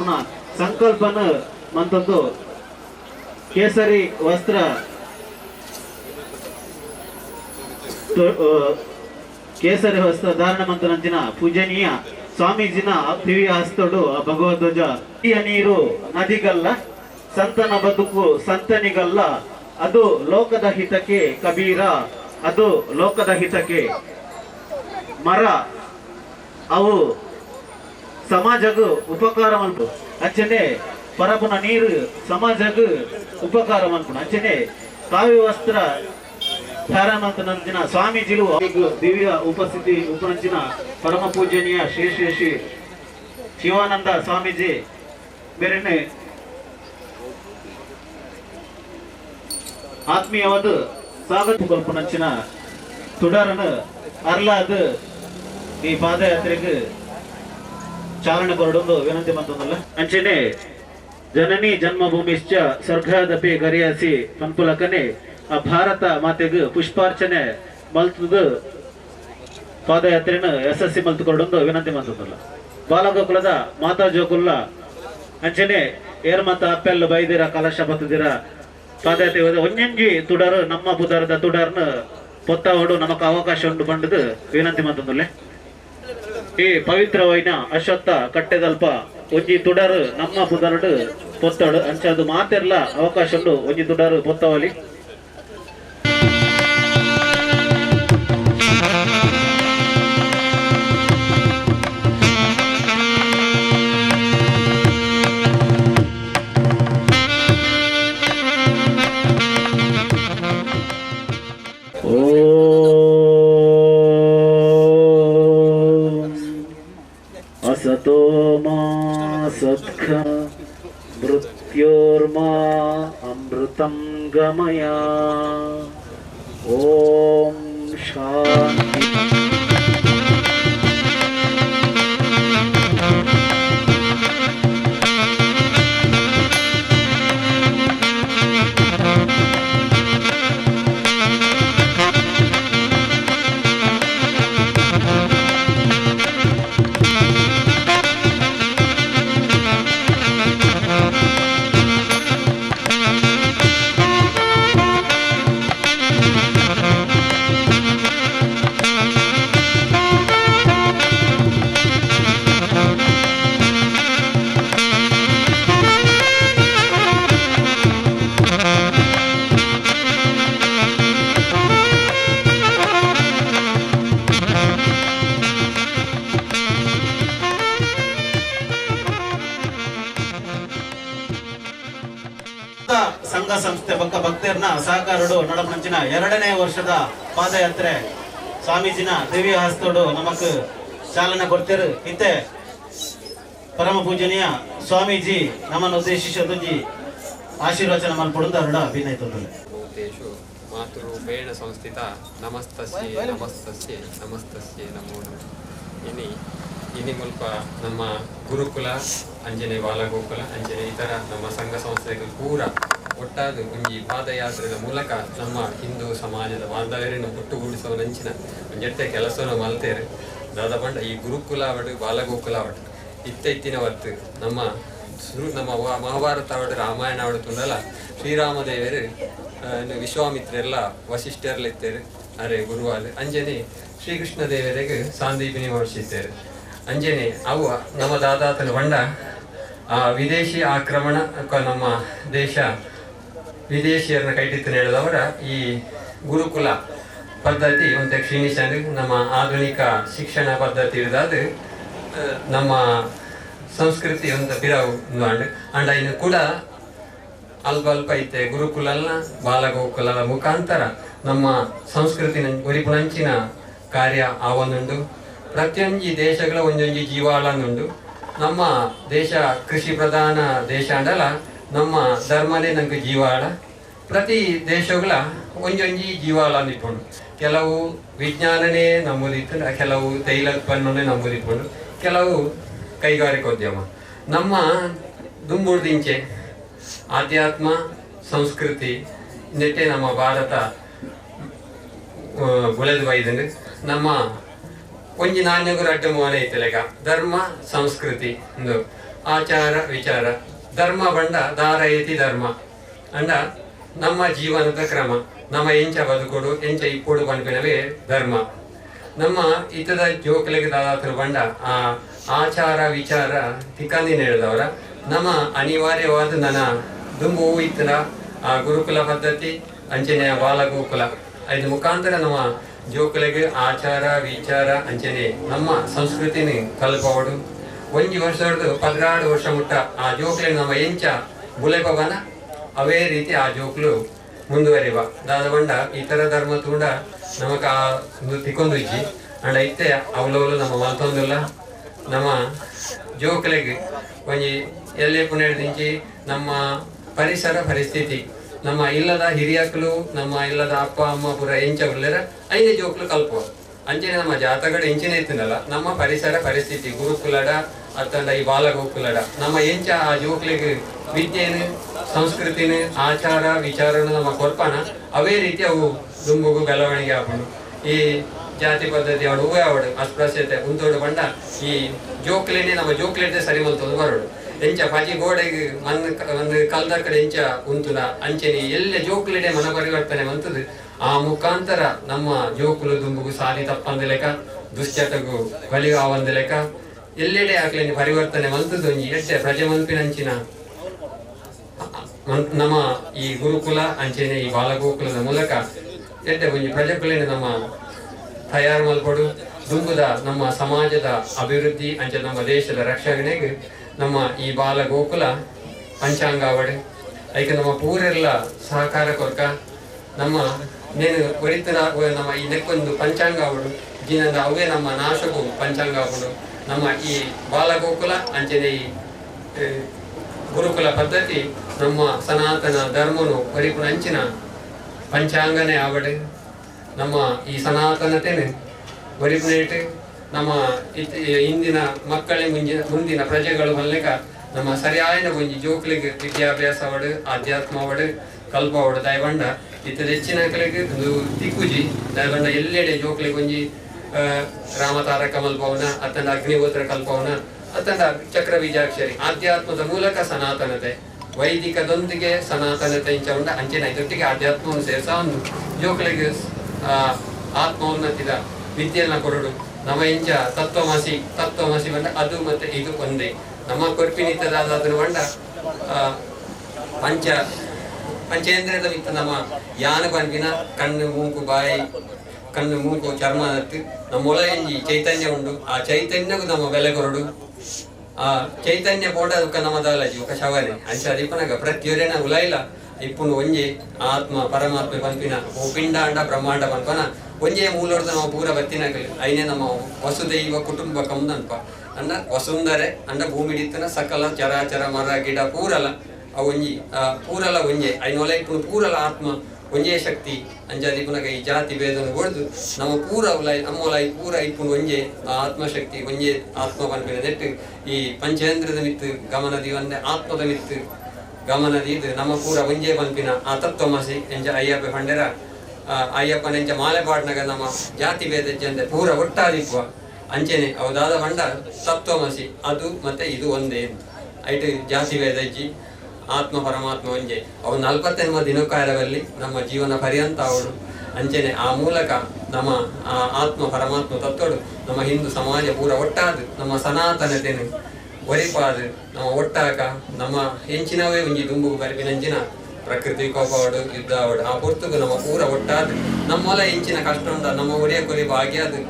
ಮಲ್ಪನ ಸಂಕಲ್ಪನ ಮಂತದ್ದು ಕೇಸರಿ ವಸ್ತ್ರ ಕೇಸರಿ ವಸ್ತ್ರ ಧಾರಣ ಮಂತನಂಚಿನ ಪೂಜನೀಯ ಸ್ವಾಮೀಜಿನ ದಿವ್ಯ ಹಸ್ತಡು ಭಗವಧ್ವಜ ಈ ನೀರು ನದಿಗಲ್ಲ ಸಂತನ ಬದುಕು ಸಂತನಿಗಲ್ಲ ಅದು ಲೋಕದ ಹಿತಕ್ಕೆ ಕಬೀರ ಅದು ಲೋಕದ ಹಿತಕ್ಕೆ ಮರ ಅವು ಸಮಾಜಗೂ ಉಪಕಾರ ಮಲ್ಪು ಅಂಚನೆ ಪರಪುನ ನೀರು ಸಮಾಜಗೂ ಉಪಕಾರ ಮಲ್ಪುನ ಅಂಚನೆ ಕಾವ್ಯ ವಸ್ತ್ರ ಧಾರಣಂತನಂಚಿನ ಸ್ವಾಮೀಜಿಲು ದಿವ್ಯ ಉಪಸ್ಥಿತಿ ಉಪನಂಚಿನ ಪರಮ ಪೂಜನೀಯ ಶ್ರೀ ಶ್ರೀ ಶ್ರೀ ಶಿವಾನಂದ ಸ್ವಾಮೀಜಿ ಬೇರೆ ಆತ್ಮೀಯವಾದ ಸ್ವಾಗತ ಕಲ್ಪನಂಚಿನ ತುಡಾರನ ಅರ್ಲಾದ ಈ ಪಾದಯಾತ್ರೆಗೆ ಚಾಲನೆ ಕೊರಡೊಂದು ವಿನಂತಿ ಬಂತಂದಲ್ಲ ಅಂಚೆನೆ ಜನನಿ ಜನ್ಮಭೂಮಿಶ್ಚ ಸ್ವರ್ಗಾದಪಿ ಗರಿಯಾಸಿ ಪನ್ಪುಲಕನೆ ಆ ಭಾರತ ಮಾತೆಗೆ ಪುಷ್ಪಾರ್ಚನೆ ಮಲ್ತದ ಪಾದಯಾತ್ರೆನ ಯಶಸ್ವಿ ಮಲ್ತು ಕೊರಡೊಂದು ವಿನಂತಿ ಬಂತಂದಲ್ಲ ಬಾಲಗೋಕುಲದ ಮಾತಾ ಜೋಕುಲ್ಲ ಅಂಚೆನೆ ಏರ್ ಮತ ಅಪ್ಪೆಲ್ಲ ಬೈದಿರ ಕಲಶ ಬತ್ತದಿರ ಪಾದಯಾತ್ರೆ ಒಂಜಂಜಿ ತುಡಾರು ನಮ್ಮ ಪುದಾರದ ತುಡಾರ್ನ ಪೊತ್ತ ಹೊಡು ನಮಕ್ ಅವಕಾಶ ಉಂಟು ಬಂಡದು ವಿನಂತಿ ಮಂತಂದುಲ್ಲೆ ಈ ಪವಿತ್ರವೈನ ಅಶ್ವತ್ಥ ಕಟ್ಟೆದಲ್ಪ ಒಂಜಿ ತುಡಾರು ನಮ್ಮ ಪುದಾರಡು ಪೊತ್ತಡು ಅಂಚದು ಮಾತೆರ್ಲ ಅವಕಾಶ ಉಂಡು ಒಂಜಿ ತುಡಾರು ಪೊತ್ತವಲಿ असतो मा सत्ख मृत्योर्मा अमृतं गमय ओम शांति ಸಂಘ ಸಂಸ್ಥೆ ಪಕ್ಕ ಭಕ್ತರನ್ನ ಸಹಕಾರಡು ನಡಪಂಚಿನ 2ನೇ ವರ್ಷದ ಪಾದಯಾತ್ರೆ ಸ್ವಾಮೀಜಿನ ದಿವ್ಯ ಹಸ್ತೋಡು ನಮಕ್ ಚಾಲನೆ ಕೊಡ್ತಿರು ಇತ್ತೆ ಪರಮ ಪೂಜನೀಯ ಸ್ವಾಮೀಜಿ ನಮ್ಮನ್ನು ಉದ್ದೇಶಿಸಿ ಆಶೀರ್ವಚನ ಮಲ್ಪಡುವುದು ಅರುಡ ಅಭಿನಯಿಸುತ್ತದೆ ಮಾತೃರೂಪೇಣ ಸಂಸ್ಥಿತ ನಮಸ್ತಸ್ಯೆ ನಮಸ್ತಸ್ಯೆ ನಮಸ್ತಸ್ಯೆ ನಮೋ ನಮಃ ಇನಿ ಮುಲ್ಪ ನಮ್ಮ ಗುರುಕುಲ ಅಂಜನೆ ಬಾಲಗೋಕುಲ ಅಂಜನೆ ಇತರ ನಮ್ಮ ಸಂಘ ಸಂಸ್ಥೆಗಳು ಪೂರ ಒಟ್ಟಾದ ಒಂಜಿ ಪಾದಯಾತ್ರೆಯ ಮೂಲಕ ನಮ್ಮ ಹಿಂದೂ ಸಮಾಜದ ಬಾಂಧವ್ಯರನ್ನು ಒಟ್ಟುಗೂಡಿಸುವ ನಂಚಿನ ಒಂಜೆಟ್ಟೆ ಕೆಲಸವನ್ನು ಮಲ್ತೇರು ದಾದ ಪಂಡ ಈ ಗುರುಕುಲ ಅವಡು ಬಾಲಗೋಕುಲ ಅವಡು ಇತ್ತಿನ ಹೊತ್ತು ನಮ್ಮ ಮಹಾಭಾರತ ಅವಡು ರಾಮಾಯಣ ಅವಡು ತುಂಡಲ ಶ್ರೀರಾಮದೇವರು ವಿಶ್ವಾಮಿತ್ರೆಲ್ಲ ವಸಿಷ್ಠರೆಲ್ಲ ಇತ್ತೇರು ಅರೆ ಗುರುವಾದ ಅಂಜನೆ ಶ್ರೀಕೃಷ್ಣ ದೇವರಿಗೆ ಸಾಂದೀಪಿನಿ ವರ್ಷಿತ್ತೇರು ಅಂಜನೆ ಅವು ನಮ್ಮ ದಾದಾತನ ಬಂಡ ವಿದೇಶಿ ಆಕ್ರಮಣ ನಮ್ಮ ದೇಶ ವಿದೇಶಿಯರನ್ನ ಕೈಟಿತ್ತು ಹೇಳಿದವರ ಈ ಗುರುಕುಲ ಪದ್ಧತಿ ಒಂದು ಕ್ಷೀಣಿಸಂದು ನಮ್ಮ ಆಧುನಿಕ ಶಿಕ್ಷಣ ಪದ್ಧತಿ ಇರೋದಾದ್ರೆ ನಮ್ಮ ಸಂಸ್ಕೃತಿ ಒಂದು ಪಿರವು ಅಂಡ ಇನ್ನು ಕೂಡ ಅಲ್ಪ ಅಲ್ಪ ಐತೆ ಗುರುಕುಲಲ್ಲ ಬಾಲಗೋಕುಲದ ಮುಖಾಂತರ ನಮ್ಮ ಸಂಸ್ಕೃತಿ ಒರಿಪುಣಂಚಿನ ಕಾರ್ಯ ಆವೊಂದುಂಡು ಪ್ರತಿಯೊಂದು ದೇಶಗಳ ಒಂದೊಂದು ಜೀವಾಳನುಂಡು ನಮ್ಮ ದೇಶ ಕೃಷಿ ಪ್ರಧಾನ ದೇಶ ಅಂಡಲ್ಲ ನಮ್ಮ ಧರ್ಮನೇ ನಂಗೆ ಜೀವಾಳ ಪ್ರತಿ ದೇಶಗಳ ಒಂದೊಂದು ಜೀವಾಳ ನಿಂತ್ಕೊಂಡು ಕೆಲವು ವಿಜ್ಞಾನನೇ ನಂಬುದಿತ್ತು ಕೆಲವು ತೈಲೋತ್ಪನ್ನನೇ ನಂಬುದಿಟ್ಕೊಂಡು ಕೆಲವು ಕೈಗಾರಿಕೋದ್ಯಮ ನಮ್ಮ ದುಂಬುಡ್ದಿಂಚೆ ಆಧ್ಯಾತ್ಮ ಸಂಸ್ಕೃತಿ ನೆಟ್ಟೆ ನಮ್ಮ ಭಾರತ ಗುಳೆದು ಬೈದಂಡು ನಮ್ಮ ಒಂಜಿ ನಾಣ್ಯಗರು ಅಡ್ಡ ಮೋನೆ ಐತಲೆಗ ಧರ್ಮ ಸಂಸ್ಕೃತಿ ಒಂದು ಆಚಾರ ವಿಚಾರ ಧರ್ಮ ಬಂಡ ದಾರಯತಿ ಧರ್ಮ ಅಂಡ ನಮ್ಮ ಜೀವನದ ಕ್ರಮ ನಮ್ಮ ಎಂಚ ಬದುಕೊಡು ಎಂಚ ಇಪ್ಪೊಡು ಪನ್ಪಿನವೇ ಧರ್ಮ ನಮ್ಮ ಇತದ ಜೋಕ್ಲೆಗೆ ದಾದಾತನ ಬಂಡ ಆ ಆಚಾರ ವಿಚಾರ ತಿಕ್ಕಂದಿನ ಹೇಳಿದವರ ನಮ್ಮ ಅನಿವಾರ್ಯವಾದ ನನ್ನ ದುಂಬು ಇತ್ತನ ಆ ಗುರುಕುಲ ಪದ್ಧತಿ ಅಂಚನೆಯ ಬಾಲಗೋಕುಲ ಐದು ಮುಖಾಂತರ ನಮ್ಮ ಜೋಕುಲೆಗೆ ಆಚಾರ ವಿಚಾರ ಅಂಚನೆ ನಮ್ಮ ಸಂಸ್ಕೃತಿನ ಕಲ್ಪವಡು ಒಂಜಿ ವರ್ಷ ಹಿಡಿದು 16 ವರ್ಷ ಮುಟ್ಟ ಆ ಜೋಕ್ಲೆ ನಮ್ಮ ಎಂಚ ಬುಲೆಪವನ ಅವೇ ರೀತಿ ಆ ಜೋಕ್ಲು ಮುಂದುವರಿವ ದಾದ ಬಂಡ ಇತರ ಧರ್ಮ ತೂಂಡ ನಮಕ ತಿಕ್ಕೊಂದು ಇಜ್ಜಿ ಅಂಡ ಇತ್ತೆ ಅವಲವಲು ನಮ್ಮ ಮಲ್ತೊಂದಿಲ್ಲ ನಮ್ಮ ಜೋಕ್ಲೆಗೆ ಒಂಜಿ ಎಲ್ಲೇ ಪುಣ್ಯದಿಂಚಿ ನಮ್ಮ ಪರಿಸರ ಪರಿಸ್ಥಿತಿ ನಮ್ಮ ಇಲ್ಲದ ಹಿರಿಯಕ್ಕಲು ನಮ್ಮ ಇಲ್ಲದ ಅಪ್ಪ ಅಮ್ಮ ಪುರ ಎಂಚ ಉಳ್ಳರ ಐನೇ ಜೋಕ್ಲು ಕಲ್ಪುವ ಅಂಚನೆ ನಮ್ಮ ಜಾತಗಳು ಎಂಚಿನ ಇತ್ತಿನಲ್ಲ ನಮ್ಮ ಪರಿಸರ ಪರಿಸ್ಥಿತಿ ಗುರುಕುಲಡ ಅತ್ತಂಡ ಈ ಬಾಲಗೋಕುಲಡ ನಮ್ಮ ಎಂಚ ಆ ಜೋಕ್ಲಿಗೆ ವಿದ್ಯೆನು ಸಂಸ್ಕೃತಿನ ಆಚಾರ ವಿಚಾರನು ನಮ್ಮ ಕೊರ್ಪನ ಅವೇ ರೀತಿ ಅವು ದುಂಬುಗು ಬೆಳವಣಿಗೆ ಹಾಕೊಂಡು ಈ ಜಾತಿ ಪದ್ಧತಿ ಅವಡು ಹೂವೆ ಅವಡು ಅಸ್ಪೃಶ್ಯತೆ ಉಂತೋಡು ಬಂಡ ಈ ಜೋಕ್ಲೇನೆ ನಮ್ಮ ಜೋಕ್ಲೇಟೆ ಸರಿ ಮಲ್ತೊಂದು ಬರೋಡು ಎಂಚ ಪಜಿ ಗೋಡೆಗೆ ಒಂದು ಕಲ್ದ ಕಡೆ ಎಂಚ ಉಂತುನ ಅಂಚೆನಿ ಎಲ್ಲೆ ಜೋಕ್ಲೆಡೆ ಮನ ಪರಿವರ್ತನೆ ಮಂತದು ಆ ಮುಖಾಂತರ ನಮ್ಮ ಜೋಕುಲು ದುಂಬುಗು ಸಾಲಿ ತಪ್ಪಂದ ಲೆಕ್ಕ ದುಶ್ಚಟಗೂ ಬಲಿಗಾವಂದ ಲೆಕ್ಕ ಎಲ್ಲೆಡೆ ಆಗ್ಲೇನೆ ಪರಿವರ್ತನೆ ಮಂತದ್ದು ಒಂಜಿ ಎಡ್ಡೆ ಪ್ರಜೆ ಮಲ್ಪಿನಂಚಿನ ನಮ್ಮ ಈ ಗುರುಕುಲ ಅಂಚೆನೆ ಈ ಬಾಲಗೋಕುಲದ ಮೂಲಕ ಎಡ್ಡೆ ಒಂಜಿ ಪ್ರಜೆಗಳೇನೆ ನಮ್ಮ ತಯಾರು ಮಲ್ಪಡು ದುಂಬುದ ನಮ್ಮ ಸಮಾಜದ ಅಭಿವೃದ್ಧಿ ಅಂಚೆ ನಮ್ಮ ದೇಶದ ರಕ್ಷಣೆಗೆ ನಮ್ಮ ಈ ಬಾಲಗೋಕುಲ ಪಂಚಾಂಗಾವಡೆ ಐಕೆ ನಮ್ಮ ಪೂರೆಲ್ಲ ಸಹಕಾರ ಕೊರ್ಕ ನಮ್ಮ ನೇನು ಒರಿತನ ನಮ್ಮ ಈ ನೆಕ್ಕೊಂದು ಪಂಚಾಂಗ ಅವಡು ಜಿನದ ಅವೇ ನಮ್ಮ ನಾಶಕು ಪಂಚಾಂಗ ಅವಡು ನಮ್ಮ ಈ ಬಾಲಗೋಕುಲ ಅಂಚನೆ ಈ ಗುರುಕುಲ ಪದ್ಧತಿ ನಮ್ಮ ಸನಾತನ ಧರ್ಮನು ಪರಿಪೂರ್ಣ ಅಂಚಿನ ಪಂಚಾಂಗನೇ ಆವಡೆ ನಮ್ಮ ಈ ಸನಾತನತೆನೆ ಪರಿಪೂರ್ಣ ನಮ್ಮ ಇಂದಿನ ಮಕ್ಕಳೇ ಮುಂದಿನ ಪ್ರಜೆಗಳು ಮಲ್ಲೆಕ ನಮ್ಮ ಸರಿಯಾದ ಒಂಜಿ ಜೋಕ್ಲಿಗೆ ವಿದ್ಯಾಭ್ಯಾಸ ಅವಡು ಆಧ್ಯಾತ್ಮ ಅವಡು ಕಲ್ಪ ಅವಡು ದಯಬಂಡ ಇತ್ತ ಹೆಚ್ಚಿನ ಕಲೆಗೆ ಒಂದು ತಿಕ್ಕುಜಿ ದಯಬಂಡ ಎಲ್ಲೆಡೆ ಜೋಕ್ಲಿಗೆ ಒಂಜಿ ರಾಮತಾರಕ ಮಲ್ಪವನ ಅತ್ತಂಡ ಅಗ್ನಿಹೋತ್ರ ಕಲ್ಪವನ ಅತ್ತಂಡ ಚಕ್ರ ಬೀಜಾಕ್ಷರಿ ಆಧ್ಯಾತ್ಮದ ಮೂಲಕ ಸನಾತನತೆ ವೈದಿಕದೊಂದಿಗೆ ಸನಾತನತೆ ಇಂಚ ಉಂಡ ಅಂಚಿನ ಇದೊಟ್ಟಿಗೆ ಆಧ್ಯಾತ್ಮವನ್ನು ಸೇರಿಸ ಒಂದು ಜೋಕ್ಲಿಗೆ ಆತ್ಮೋನ್ನತಿದ ವಿದ್ಯೆಯನ್ನ ಕೊರಡು ನಮ್ಮ ಇಂಚ ತತ್ವಮಸಿ ಬಂಡ ಅದು ಮತ್ತೆ ಇದು ಒಂದೇ ನಮ್ಮ ಕೊರ್ಪಿನಿತ್ತದಾದ್ರೂ ಬಂಡ ಪಂಚೇಂದ್ರಿಯದ ಮಿತ್ತ ನಮ್ಮ ಯಾನ ಪನ್ಪಿನ ಕಣ್ಣು ಮೂಗು ಬಾಯಿ ಕಣ್ಣು ಮೂಗು ಚರ್ಮ ಹತ್ತು ನಮ್ಮ ಒಳ ಎಂಜಿ ಚೈತನ್ಯ ಉಂಡು ಆ ಚೈತನ್ಯಗೂ ನಮ್ಮ ಬೆಲೆ ಕೊರಡು ಆ ಚೈತನ್ಯ ಪೋಡ ಅದಕ್ಕೆ ನಮ್ಮ ದಾಲಜಿ ఒక ಶವನೆ ಅಂಚ ಅದೀಪನಾಗ ಪ್ರತಿಯೊರೇನ ಉಲಾಯಿಲ್ಲ ಇಪ್ಪುನು ಒಂಜೆ ಆತ್ಮ ಪರಮಾತ್ಮ ಪನ್ಪಿನ ಓ ಪಿಂಡ ಅಂಡ ಬ್ರಹ್ಮಾಂಡ ಪನ್ಪನ ಒಂಜೆ ಮೂಲೋರ್ದ ನಾವು ಪೂರ ಬತ್ತಿನಾಗಲಿ ಐನೇ ನಮ್ಮ ವಸುದೈವ ಕುಟುಂಬಕಂ ಅನ್ಪ ಅಂಡ ವಸುಂಧರೆ ಅಂಡ ಭೂಮಿಡಿತ್ತನ ಸಕಲ ಚರಾಚರ ಮರ ಗಿಡ ಪೂರಲ ಒಂಜಿ ಪೂರಲ ಒಂಜೆ ಐನೊಲ ಇಪ್ಪು ಪೂರಲ ಆತ್ಮ ಒಂಜೇ ಶಕ್ತಿ ಅಂಜಾದಿ ಪುನಗ ಈ ಜಾತಿ ಭೇದನ ಹೊಡೆದು ನಮ್ಮ ಪೂರ ಉಲಾಯಿ ನಮ್ಮೊಲಾಯಿ ಪೂರ ಇಪ್ಪು ಒಂಜೆ ಆ ಆತ್ಮಶಕ್ತಿ ಒಂಜೆ ಆತ್ಮ ಪನ್ಪಿನ ನೆಟ್ಟು ಈ ಪಂಚೇಂದ್ರದ ಮಿತ್ತು ಗಮನದಿ ಒಂದೇ ಆತ್ಮದ ಮಿತ್ತು ಗಮನದಿ ಇದು ನಮ್ಮ ಪೂರ ಒಂಜೆ ಪನ್ಪಿನ ಆ ತತ್ವಮಸಿ ಎಂಜ ಅಯ್ಯಪ್ಪ ಪಂಡೆರ ಅಯ್ಯಪ್ಪನ ಎಂಚ ಮಾಲೆಪಾಡ್ನಾಗ ನಮ್ಮ ಜಾತಿ ಭೇದ ಜಂದೆ ಪೂರ ಒಟ್ಟಾದಿತ್ವ ಅಂಚೆನೆ ಅವದಾದ ಬಂಡ ತತ್ವಮಸಿ ಅದು ಮತ್ತೆ ಇದು ಒಂದೇ ಐಟು ಜಾತಿ ಭೇದ ಇಜ್ಜಿ ಆತ್ಮ ಪರಮಾತ್ಮ ಒಂಜೆ ಅವು 40 ದಿನಕಾಲದಲ್ಲಿ ನಮ್ಮ ಜೀವನ ಪರ್ಯಂತ ಅವಳು ಅಂಚೆನೆ ಆ ಮೂಲಕ ನಮ್ಮ ಆತ್ಮ ಪರಮಾತ್ಮ ತತ್ವಡು ನಮ್ಮ ಹಿಂದೂ ಸಮಾಜ ಪೂರ ಒಟ್ಟಾದು ನಮ್ಮ ಸನಾತನತೆನು ಒರಿಪಾದು ನಮ್ಮ ಒಟ್ಟಾಕ ನಮ್ಮ ಹೆಂಚಿನವೇ ಒಂಜಿ ದುಂಬುಗು ಬರಿಪಿನಂಚಿನ ಪ್ರಕೃತಿ ಕೋಪವಾಡು ಯುದ್ಧ ಆವಡು ಆ ಪೊರ್ತುಗು ನಮ್ಮ ಪೂರ ಒಟ್ಟಾದು ನಮ್ಮೊಲ ಹೆಂಚಿನ ಕಷ್ಟ ಉಂಡ ನಮ್ಮ ಒಡೆಯ ಕೊರಿ ಭಾಗ್ಯದು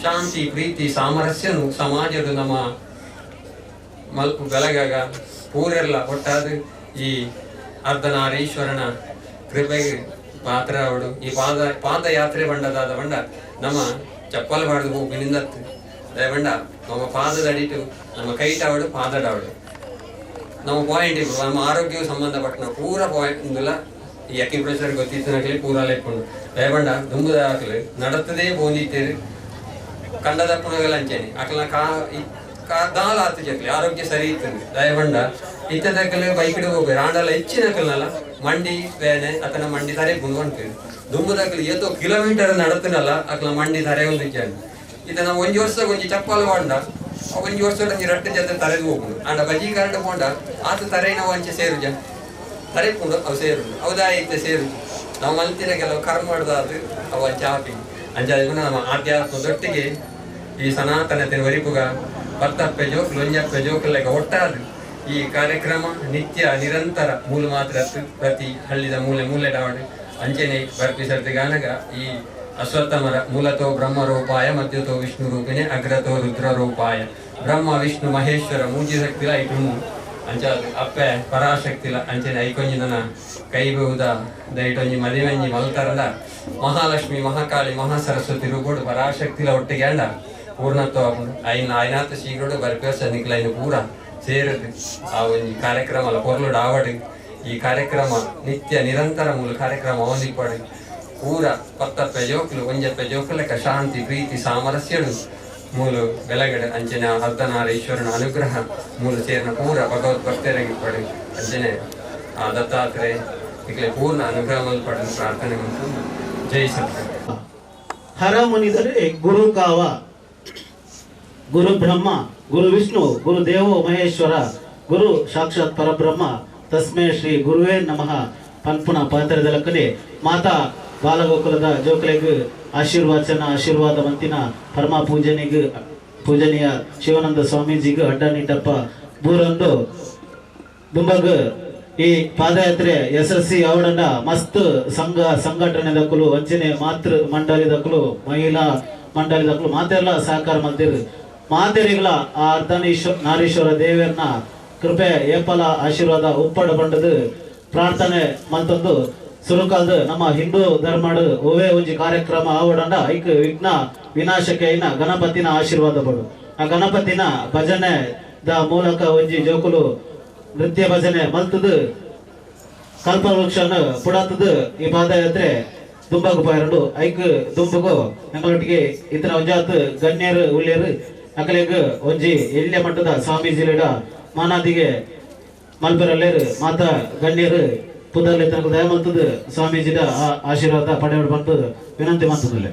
ಶಾಂತಿ ಪ್ರೀತಿ ಸಾಮರಸ್ಯನು ಸಮಾಜದ ನಮ್ಮ ಮಲ್ಪು ಬೆಳಗಾಗ ಪೂರೆಲ್ಲ ಒಟ್ಟಾದು ಈ ಅರ್ಧನಾರೀಶ್ವರನ ಕೃಪೆಗೆ ಪಾತ್ರ ಅವಡು ಈ ಪಾದಯಾತ್ರೆ ಬಂಡದಾದ ಬಂಡ ನಮ್ಮ ಚಪ್ಪಲ್ ಬಾಡ್ದು ಹೋಗಿನಿಂದ ದಯಬಂಡ ನಮ್ಮ ಪಾದದ ಅಡಿಟು ನಮ್ಮ ಕೈಟಾವಡು ಪಾದಡಾವಡು ನಮ್ಮ ಪಾಯಿಂಟ್ ಇಬ್ಬರು ನಮ್ಮ ಆರೋಗ್ಯವು ಸಂಬಂಧಪಟ್ಟ ಪೂರ ಪಾಯಿಂಟ್ ಈ ಅಕ್ಯುಪ್ರೆಷರ್ ಗೊತ್ತಿತ್ತನಾಗಲಿ ಪೂರ ಲೆಕ್ಕೊಂಡು ದಯಬಂಡ ದುಂಬುದ ಹಾಕಲು ನಡತದೇ ಬೋಂದಿತ್ತೇರಿ ಕಂಡದ ಪುನಗಲ ಅಂಚೆನೆ ಅಕಲ ದಾಲ ಆತು ಜಕ್ಲಿ ಆರೋಗ್ಯ ಸರಿ ಇತ್ತು ದಯಬಂಡ ಇತ್ತದಕ್ಕಲು ಬೈಕಿಡು ಹೋಗ್ಬೇಕು ಆಂಡಲ್ಲ ಹೆಚ್ಚಿನಕಲ್ನಲ್ಲ ಮಂಡಿ ಬೇನೆ ಅತನ ಮಂಡಿ ತರೆ ಗುಂಡ್ಕೊಂತೀವಿ ದುಂಬುದಕ್ಕಲು ಏತೋ ಕಿಲೋಮೀಟರ್ ನಡತನಲ್ಲ ಅಕಲ ಮಂಡಿ ತರೆ ಒಂದು ಇತ್ತ ನಾವು ಒಂಜಿ ವರ್ಷ ಒಂಜಿ ಚಪ್ಪಲ್ ಬಾಂಡ ಒಂಜಿ ವರ್ಷದ ರಟ್ಟು ಜೊತೆ ತಲೆದು ಹೋಗುದು ಆಂಡ ಬಜಿ ಕರೆಂಟ್ ಪೋಂಡ ಆತ ತರೇನ ಒಂಚೆ ಸೇರು ಜನ ತರೆಪುಂಡು ಅವು ಸೇರು ಅವದಾಯಿತ ಸೇರು ನಾವು ಮಲ್ತಿನ ಕೆಲವು ಕರ್ಮ ಮಾಡ್ದಾದು ಅವ ಚಾಪಿ ಅಂಚಾದ ನಮ್ಮ ಆಧ್ಯಾತ್ಮದೊಟ್ಟಿಗೆ ಈ ಸನಾತನತೆ ವರಿಪುಗ ಪತ್ತಪ್ಪೆ ಜೋಕ್ಲು ಒಂಜಪ್ಪೆ ಜೋಕ್ಲೆಗ ಒಟ್ಟಾದು ಈ ಕಾರ್ಯಕ್ರಮ ನಿತ್ಯ ನಿರಂತರ ಮೂಲ ಮಾತ್ರ ಪ್ರತಿ ಹಳ್ಳಿದ ಮೂಲೆ ಮೂಲೆ ಡಾವಣೆ ಅಂಚನೆ ಬರ್ಪಿಸರ್ತಿ ಗಾನಗ ಈ ಅಶ್ವತ್ಥಮರ ಮೂಲತೋ ಬ್ರಹ್ಮರೂಪಾಯ ಮಧ್ಯತೋ ವಿಷ್ಣು ರೂಪಿಣೆ ಅಗ್ರತೋ ರುದ್ರರೂಪಾಯ ಬ್ರಹ್ಮ ವಿಷ್ಣು ಮಹೇಶ್ವರ ಮೂಜಿ ಶಕ್ತಿಲ ಇಟ್ಟು ಅಂಚಾದ ಅಪ್ಪೆ ಪರಾಶಕ್ತಿಲ ಅಂಚನೆ ಐಕೊಂಜಿನ ಕೈ ಬೇವುದ ದೈಟೊಂಜಿ ಮದಿವಂಜಿ ಮಲ್ತರದ ಮಹಾಲಕ್ಷ್ಮಿ ಮಹಾಕಾಳಿ ಮಹಾಸರಸ್ವತಿ ರೂಪೋಡು ಪರಾಶಕ್ತಿಲ ಒಟ್ಟಿಗೆ ಅಂಡ ಪೂರ್ಣತ್ವ ಆಯ್ನಾಥ ಶೀಘ್ರ ಬರ್ಪೇಸ ನಿಕ್ಲೈನ ಪೂರ ಸೇರದು ಆ ಒಂಜಿ ಕಾರ್ಯಕ್ರಮ ಪೊರ್ಲು ಆವಡು ಈ ಕಾರ್ಯಕ್ರಮ ನಿತ್ಯ ನಿರಂತರ ಮೂಲ ಕಾರ್ಯಕ್ರಮ ಅವನಿಪಡು ಪೂರ ಪತ್ತಪ್ಪೆ ಜೋಕ್ಲು ಒಂಜಪ್ಪೆ ಜೋಕ್ಲೆಕ ಶಾಂತಿ ಪ್ರೀತಿ ಸಾಮರಸ್ಯಡು ಮೂಲು ಬೆಳಗಡೆ ಅಂಚನೆ ಅರ್ಧನಾರ ಈಶ್ವರನ ಅನುಗ್ರಹ ಮೂಲ ಸೇರಿನ ಪೂರ ಭಗವತ್ ಭಕ್ತರಿಗೆ ಪಡೆ ಅಂಚನೆ ಆ ದತ್ತಾತ್ರೇಯ ಈಗಲೇ ಪೂರ್ಣ ಅನುಗ್ರಹ ಮಲ್ಪಡ ಪ್ರಾರ್ಥನೆ ಮತ್ತು ಜೈ ಸತ್ಯ ಹರ ಮುನಿದರೆ ಗುರು ಕಾವ ಗುರು ಬ್ರಹ್ಮ ಗುರು ವಿಷ್ಣು ಗುರು ದೇವೋ ಮಹೇಶ್ವರ ಗುರು ಸಾಕ್ಷಾತ್ ಪರಬ್ರಹ್ಮ ತಸ್ಮೇ ಶ್ರೀ ಗುರುವೇ ನಮಃ ಪನ್ಪುನ ಪಾತ್ರದ ಲಕ್ಕನೆ ಮಾತಾ ಬಾಲಗೋಕುಲದ ಜೋಕಲೆಗ್ ಆಶೀರ್ವಾದ ಮಂತಿನ ಪರಮ ಪೂಜನೀಯ ಶಿವಾನಂದ ಸ್ವಾಮೀಜಿಗ ಅಡ್ಡ ನಿಂಟಪ್ಪ ಬೂರಂದು ದುಂಬಗ್ ಈ ಪಾದಯಾತ್ರೆ ಯಶಸ್ವಿ ಅವಡನ್ನ ಮಸ್ತ್ ಸಂಘಟನೆ ದಕ್ಕಲು ವಂಚನೆ ಮಾತೃ ಮಂಡಳಿ ದಕ್ಕಲು ಮಹಿಳಾ ಮಂಡಳಿ ದಕ್ಕಲು ಮಾತೆಲ್ಲ ಸಹಕಾರ ಮಲ್ತಿರು ಮಾತೆರಿಗಳ ಆ ನಾರೀಶ್ವರ ದೇವರನ್ನ ಕೃಪೆ ಏಪಲ ಆಶೀರ್ವಾದ ಉಪ್ಪಡ ಬಂಡದು ಪ್ರಾರ್ಥನೆ ಮಲ್ತಂದು ಸುರುಕಾಲ್ದು ನಮ್ಮ ಹಿಂದೂ ಧರ್ಮಡು ಓವೇ ಒಂಜಿ ಕಾರ್ಯಕ್ರಮ ಆವಡಂಡ ಐಕ್ ವಿಘ್ನ ವಿನಾಶಕ್ಕೆ ಐನ ಗಣಪತಿನ ಆಶೀರ್ವಾದ ಪಡು ಆ ಗಣಪತಿನ ಭಜನೆ ದ ಮೂಲಕ ಒಂಜಿ ಜೋಕುಲು ನೃತ್ಯ ಭಜನೆ ಮಲ್ತದು ಕಲ್ಪವೃಕ್ಷನ ಪುಡಾತದು ಈ ಪಾದಯಾತ್ರೆ ದುಂಬಗು ಪಾಯರಡು ಐಕ್ ದುಂಬಗು ಎಂಗಳೊಟ್ಟಿಗೆ ಇತರ ಒಂಜಾತ್ ಗಣ್ಯರು ಉಳ್ಳಿಯರು ಅಕಲೆಗ್ ಒಂಜಿ ಎಲ್ಯ ಮಟ್ಟದ ಸ್ವಾಮೀಜಿಲಿಡ ಮಾನಾದಿಗೆ ಮಲ್ಪೆರಲ್ಲೇರು ಮಾತಾ ಗಣ್ಯರು ಪುದರ್ಲಿ ತನಕ ದಯ ಮಲ್ತದು ಸ್ವಾಮೀಜಿದ ಆಶೀರ್ವಾದ ಪಡೆಯಲು ಬಂತು ವಿನಂತಿ ಮಾಡ್ತದಲ್ಲೇ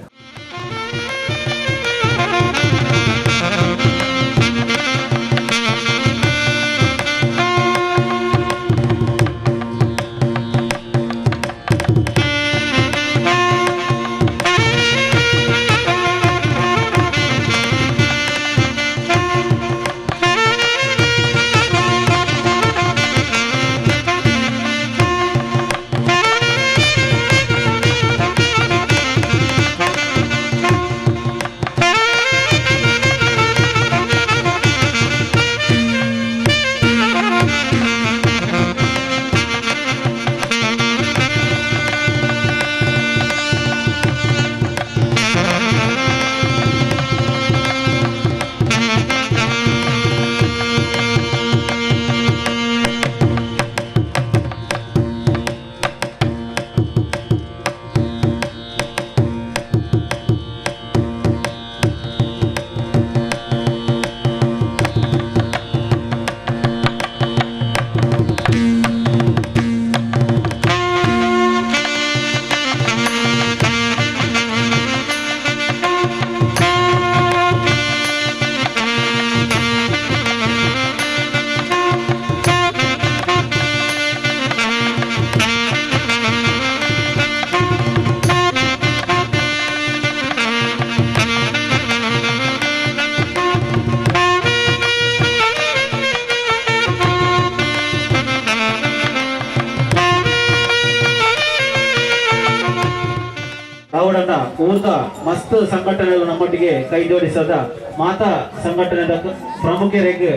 ಅವಡನ್ನ ಊರ್ದ ಮಸ್ತ್ ಸಂಘಟನೆಗಳು ನಮ್ಮೊಟ್ಟಿಗೆ ಕೈ ಜೋಡಿಸದ ಮಾತಾ ಸಂಘಟನೆದ ಪ್ರಮುಖರಿಗೆ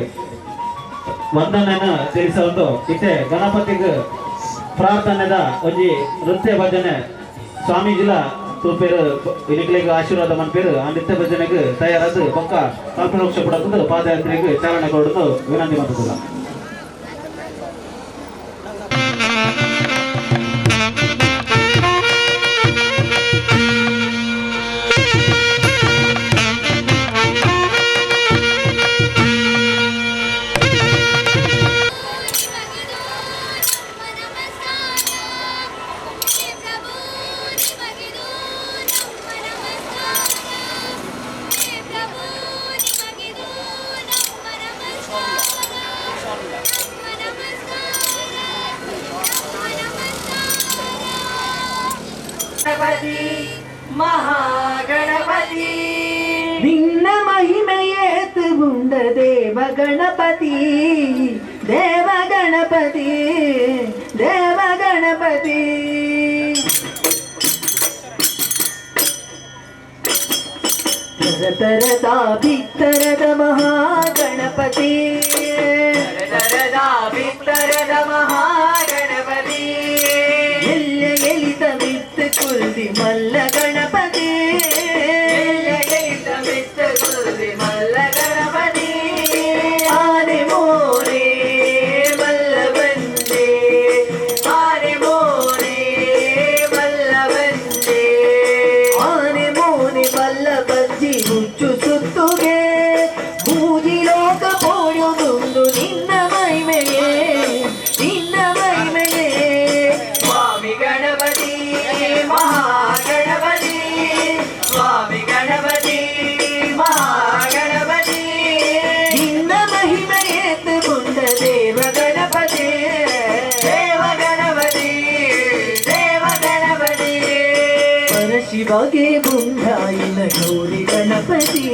ವಂದನೆನ ತಿಳಿಸೋದು ಇತ್ತೆ ಗಣಪತಿಗೆ ಪ್ರಾರ್ಥನೆದ ಒಂಜಿ ನೃತ್ಯ ಭಜನೆ ಸ್ವಾಮೀಜಿಲ ತೂಪೇರು ಇನಿಕ್ಲಿಗೆ ಆಶೀರ್ವಾದ ಮನ್ಪೇರು ಆ ನೃತ್ಯ ಭಜನೆಗೆ ತಯಾರಾದ ಪಕ್ಕ ಕಲ್ಪವೃಕ್ಷ ಪಡೋದು ಪಾದಯಾತ್ರೆಗೆ ಚಾಲನೆ ಕೊಡೋದು ವಿನಂತಿ ಮಾಡ್ತದಲ್ಲ ಗಣಪತಿ ಮಹಾಗಣಪತಿ ನಿನ್ನ ಮಹಿಮೆಯೇತು ಉಂಡ ದೇವ ಗಣಪತಿ ದೇವ ಗಣಪತಿ ದೇವ ಗಣಪತಿ ತರತರದ ಭಿತ್ತರದ ಮಹಾಗಣಪತಿ ತರತರದ ಭಿತ್ತರದ ಮಹಾಗಣಪತಿ ಎಲ್ಲ ಎಲಿತ ಮಿತ್ತು ಕುಲ್ದಿ ಮಲ್ಲ ಗಣಪತಿ ಎಲ್ಲಿಗಿಂತ ಮಿತ್ತು ಕುಲ್ದಿ ಮಲ್ಲ ಗಣಪತಿ ಆನೆ ಮೋರೆ ಮಲ್ಲ ಬಂದೆ ಆನೆ ಮೋನೆ ಮಲ್ಲ ಬಂದೆ ಆನೆ ಮೋನೆ ಮಲ್ಲ ಬಂಜಿ ಹುಚ್ಚು ಸುತ್ತುಗೆ ಬೂದಿ ಲೋಕ ಪೋಯುದುಂದು ನಿನ್ನ ಮಹಿಮೆಗೆ ನಿನ್ನ ಮಹಿಮೆಗೆ ಸ್ವಾಮಿ ಗಣಪತಿ ಮಹಾಗಣಪತಿ ಸ್ವಾಮಿ ಗಣಪತಿ ಮಹಾಗಣಪತಿ ನಿನ್ನ ಮಹಿಮೆಯೇತು ಮುಂದ ದೇವ ಗಣಪತಿ ದೇವ ಗಣಪತಿ ದೇವ ಗಣಪತಿ ಪರಶಿವಗೆ ಬುಂದಾಯಿನ ಗೌರಿ ಗಣಪತಿ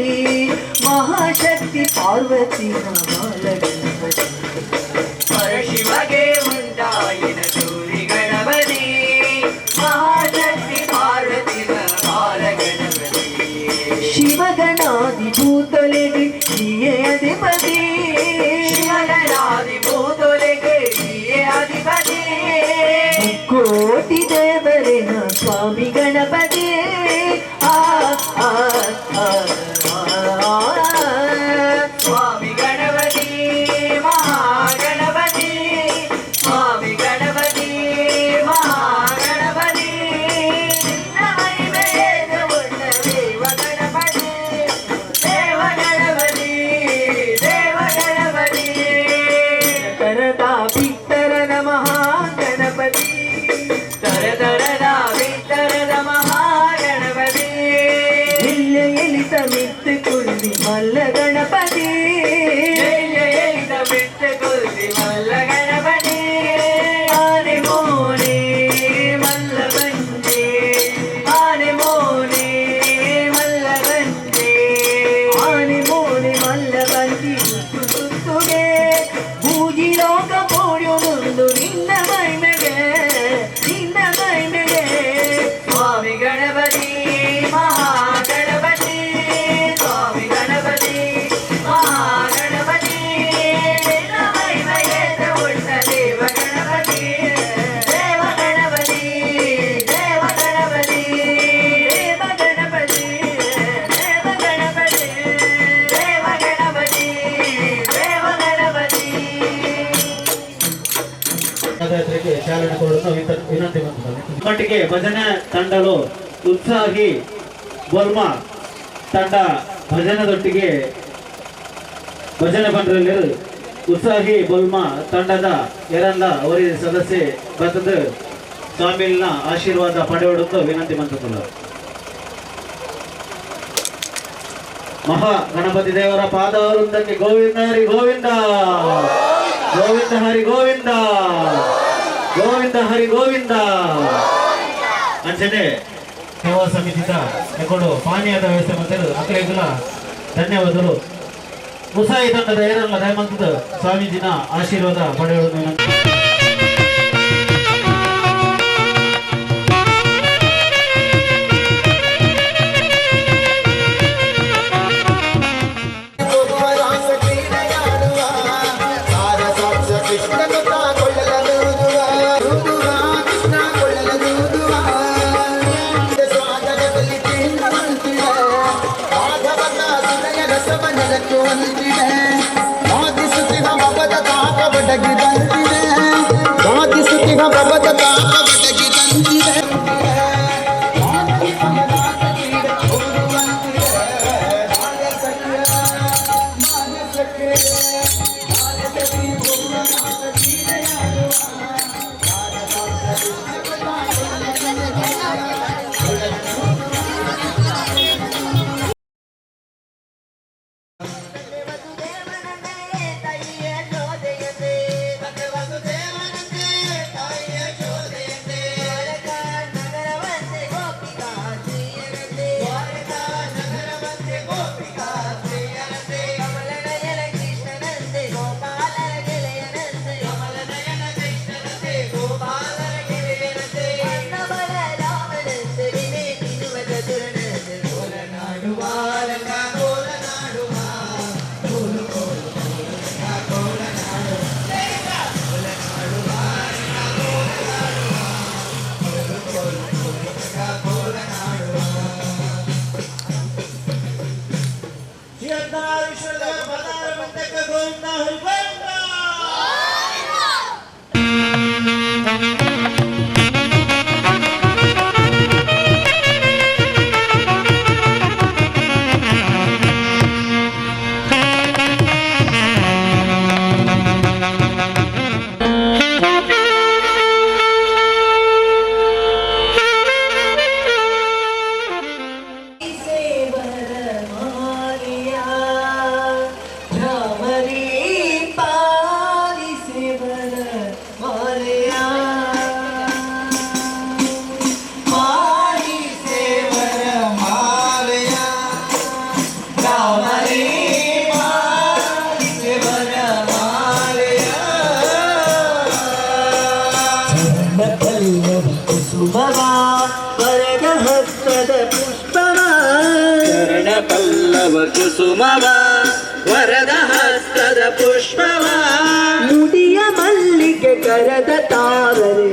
ಮಹಾಶಕ್ತಿ ಪಾರ್ವತಿ ಬಾಲ ಗಣಪತಿ ಪರಶಿವಗೆ ಉಂಟಾಯಿನ ಗೌರಿ ಗಣಪತಿ ಮಹಾಶಕ್ತಿ ಪಾರ್ವತಿನ ಬಾಲ ಗಣಪತಿ ಶಿವಗಣಾದಿ ಭೂತಲೆಗೆ ನೀಯೇ ಅಧಿಪತಿ ಶಿವಗಣಾದಿ ಭೂತೊಲೆಗೆ ನೀಯೇ ಅಧಿಪತಿ ಕೋಟಿ ದೇವರಿನ ಸ್ವಾಮಿ ಗಣಪತಿ ಆ ಆ ಆ ಆ ಸ್ವಾಮಿ ಗಣಪತಿ ಮಹಾಗಣಪತಿ ಸ್ವಾಮಿ ಗಣಪತಿ ಮಹಾಗಣಪತಿ ನಿನ್ನ ಮಹಿಮೆಯನ್ನು ಉಳ್ಳ ದೇವ ಗಣಪತಿ ದೇವ ಗಣಪತಿ ದೇವ ಗಣಪತಿ ತರದ ಪಿತ್ತರದ ಮಹಾಗಣಪತಿ ತರತರದ ವಿತ್ತರದ ಮಹಾಗಣಪತಿ ಎಲ್ಲ ಎಲಿತ ಮಿತ್ತು ಕುಳ್ಳಿ ಮಲ್ಲ ಗಣಪತಿ ಎಲ್ಲಿಗಿಂತ ಮಿತ್ತು ಕುಲ್ದಿ ಮಲ್ಲ ಗಣಪತಿ ಆನೆ ಮೋನೆ ಮಲ್ಲ ಬಂದೆ ಆನೆ ಮೋನೆ ಮಲ್ಲ ಬಂದೆ ಆನೆ ಮೋನೆ ಮಲ್ಲ ಬಂದಿ ಹುಟ್ಟು ಸುತ್ತುಗೆ ಬೂದಿ ಲೋಕ ಪೋಡ್ಯುದುಂದು ನಿನ್ನ ಮಹಿಮೆಗೆ ನಿನ್ನ ಮಹಿಮೆಗೆ ಸ್ವಾಮಿ ಗಣಪತಿ ಮಹಾಗಣಪತಿ ಸ್ವಾಮಿ ಗಣಪತಿ ಮಹಾಗಣಪತಿ ನಿನ್ನ ಮಹಿಮೆಯನ್ನು ಉಳ್ಳ ದೇವ ಗಣಪತಿ ದೇವ ಗಣಪತಿ ದೇವ ಗಣಪತಿ ದೇವ ಗಣಪತಿ ದೇವ ಗಣಪತಿ ದೇವ ಗಣಪತಿ ದೇವ ಗಣಪತಿ ಪಾದಯಾತ್ರೆಗೆ ಚಾಲನೆ ಕೊಡಲು ವಿನಂತಿ ಬಂದಿದೆ. ಮಟ್ಟಿಗೆ ಭಜನೆ ತಂಡಗಳು ಉತ್ಸಾಹಿ ಬೋಲ್ಮಾ ತಂಡ ಭಜನದೊಟ್ಟಿಗೆ ಭಜನೆ ಬಂದ್ರಲ್ಲಿ ಉತ್ಸಾಹಿ ಬೋಲ್ಮಾ ತಂಡದ ಎರಲ್ಲ ಅವರಿ ಸದಸ್ಯೆ ಬರ್ತದ ಸ್ವಾಮಿನ ಆಶೀರ್ವಾದ ಪಡೆಯುವುದು ವಿನಂತಿ ಬಂದಿಲ್ಲ. ಮಹಾ ಗಣಪತಿ ದೇವರ ಪಾದವೃಂದಕ್ಕೆ ಗೋವಿಂದ ಹರಿ ಗೋವಿಂದ ಗೋವಿಂದ ಹರಿ ಗೋವಿಂದ ಗೋವಿಂದ ಹರಿ ಗೋವಿಂದ ಅಂಚನೆ ಸೇವಾ ಸಮಿತಿದ ಎಕೊಂಡು ಪಾನೀಯದ ವ್ಯವಸ್ಥೆ ಮಾಡ್ತಾರೆ ಅಕ್ಕಳಿಗೆಲ್ಲ ಧನ್ಯವಾದಗಳು. ಉತ್ಸಾಹಿ ತಂಡದ ಏರಲ್ಲ ದಯಮಂತದ ಸ್ವಾಮೀಜಿನ ಆಶೀರ್ವಾದ ಪಡೆಯುವುದು ವಿನಂತಿ. ಆದಿಸುತ್ತಿನ ಮಗದ ತಾಕ ಬಡಗಿ ಬಂದಿದೆ ನವ ಕುಸುಮವ ವರದ ಹಸ್ತದ ಪುಷ್ಪವ ಮುಡಿಯ ಮಲ್ಲಿಗೆ ಕರದ ತಾವರೆ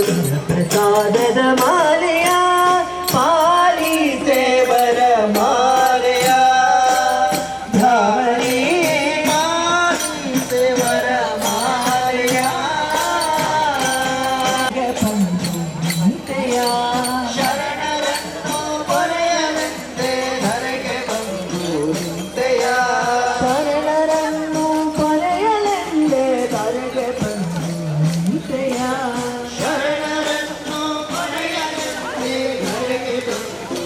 ಪ್ರಸಾದದ ಮಾಲೆಯ ಪಾಲಿಸೆ ಬರ ಮಾಲೆಯ ಧಾರಣೆ ಪಾಲಿಸೆ ವರ ಮಾಲೆಯ ಪಂಚೆಯ ಶರಣರನ್ನು ಕೊನೆಯಲೆಂದೇ ಧರೆಗೆ ಬಂದು ನಿಂತೆಯ ಶರಣರನ್ನು ಕೊನೆಯಲೆಂದೇ ಧರೆಗೆ ಬಂದು ನಿಂತೆಯ ಶರಣರನ್ನು ಕೊನೆಯಲೆಂದೇ ಧರೆಗೆ ಬಂದು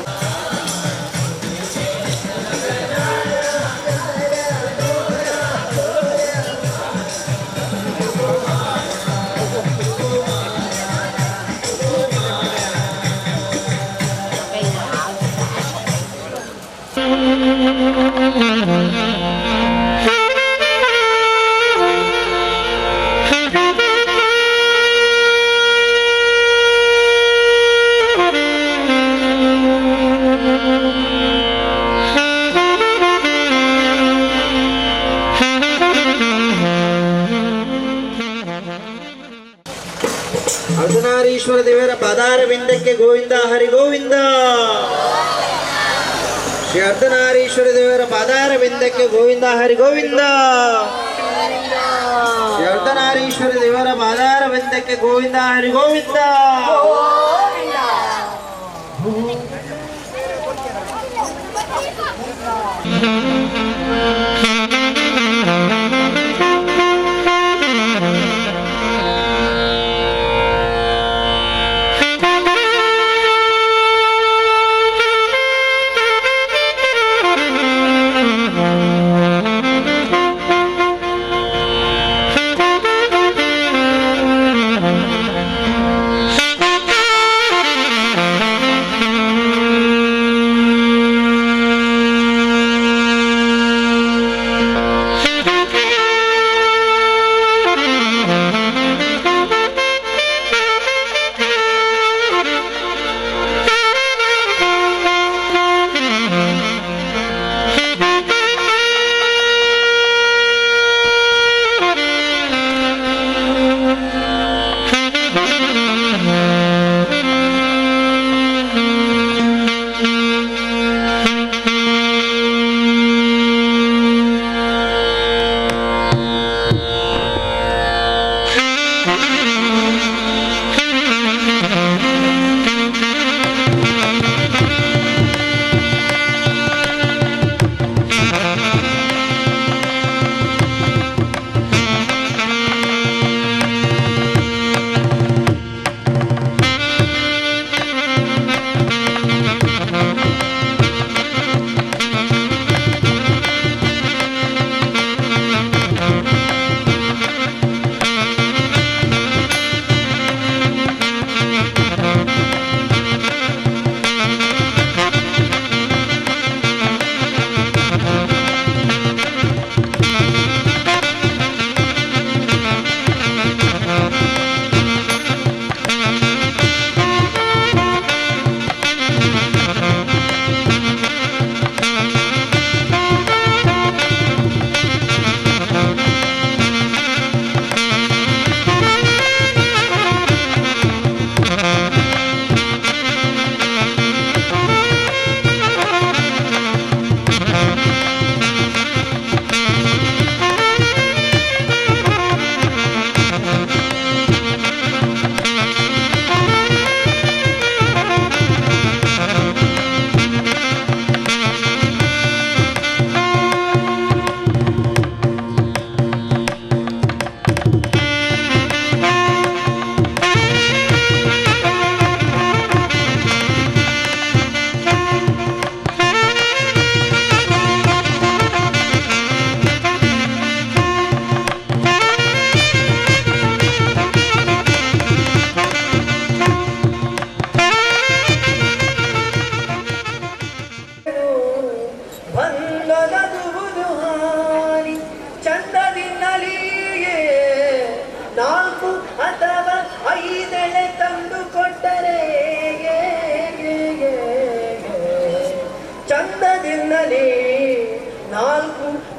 ಅರ್ಧನಾರೀಶ್ವರ ದೇವರ ಪಾದಾರ ಬಿಂದಕ್ಕೆ ಗೋವಿಂದ ಹರಿ ಗೋವಿಂದ. ಶ್ರೀ ಅರ್ಧನಾರೀಶ್ವರ ದೇವರ ಪಾದಾರ ಬಿಂದಕ್ಕೆ ಗೋವಿಂದ ಹರಿ ಗೋವಿಂದ. ಶ್ರೀ ಅರ್ಧನಾರೀಶ್ವರ ದೇವರ ಪಾದಾರ ಬಿಂದಕ್ಕೆ ಗೋವಿಂದ ಹರಿ ಗೋವಿಂದ.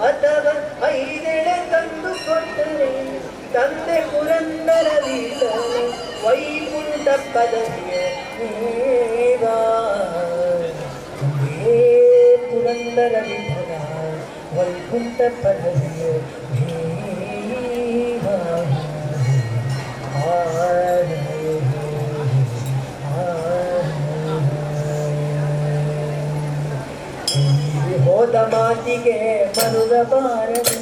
ಅಥವಾ ಐದೆಳೆ ತಂದು ಕೊಟ್ಟರೆ ತಂದೆ ಪುರಂದರ ವೀರನೇ ವೈಕುಂಠ ಪದವಿಯ ನೀವಾ ಪುರಂದರ ವಿಠಲ ವೈಕುಂಠ ಪದವಿಯ ನೀವಾ ಹೋದ ಮಾತಿಗೆ ಮರುಗಬಾರದು